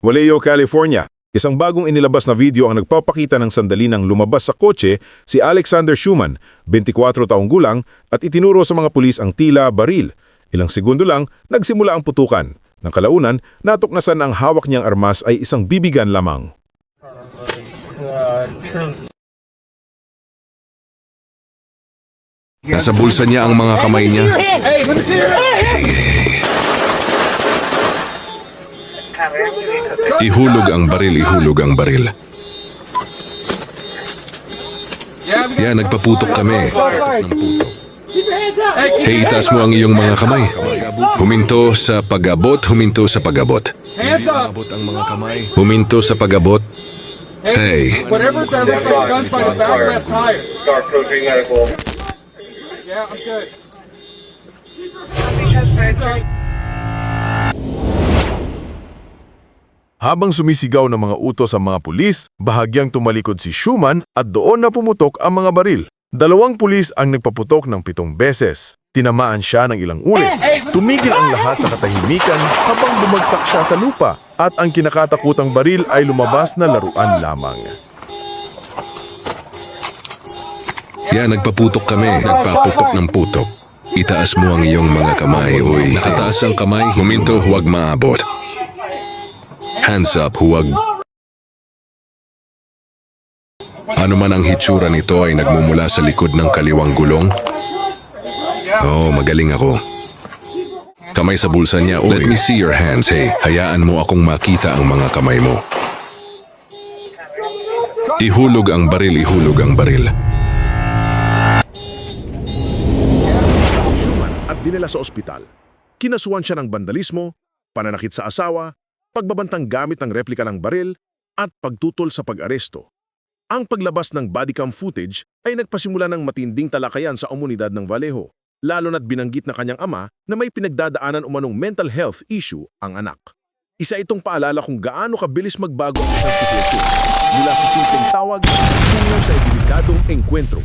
Vallejo, California. Isang bagong inilabas na video ang nagpapakita ng sandali ng lumabas sa kotse si Alexander Schumann, 24 taong gulang, at itinuro sa mga pulis ang tila baril. Ilang segundo lang, nagsimula ang putukan. Nang kalaunan, natuknasan na ang hawak niyang armas ay isang bibigan lamang. Nasa bulsa niya ang mga kamay niya. Ihulog ang baril, ihulog ang baril. Yan, nagpaputok kami. Ng putok. Hey, itaas mo ang iyong mga kamay. Huminto sa pag-abot, huminto sa pag-abot. Abot ang mga kamay. Huminto sa pag-abot. Hey. Whatever that looks like guns by the back left tire. Start approaching medical. Yeah, I'm good. Habang sumisigaw ng mga utos ang mga pulis, bahagyang tumalikod si Schumann at doon na pumutok ang mga baril. 2 pulis ang nagpaputok ng 7 beses. Tinamaan siya ng ilang ulit. Tumigil ang lahat sa katahimikan habang bumagsak siya sa lupa at ang kinakatakutang baril ay lumabas na laruan lamang. Yan, nagpaputok kami. Nagpaputok ng putok. Itaas mo ang iyong mga kamay. Uy, nakataas ang kamay. Huminto, huwag maabot. Hands up, huwag. Ano man ang hitsura nito ay nagmumula sa likod ng kaliwang gulong. Oh, magaling ako. Kamay sa bulsa niya. Let me see your hands, hey. Hayaan mo akong makita ang mga kamay mo. Ihulog ang baril, ihulog ang baril. Si Schumann at dinala sa ospital. Kinasuhan siya ng bandalismo, pananakit sa asawa, pagbabantang gamit ng replika ng baril, at pagtutol sa pag-aresto. Ang paglabas ng bodycam footage ay nagpasimula ng matinding talakayan sa komunidad ng Vallejo, lalo na't binanggit na kanyang ama na may pinagdadaanan umanong mental health issue ang anak. Isa itong paalala kung gaano kabilis magbago ang isang sitwasyon mula sa simpleng tawag tungo sa delikadong engkwentro.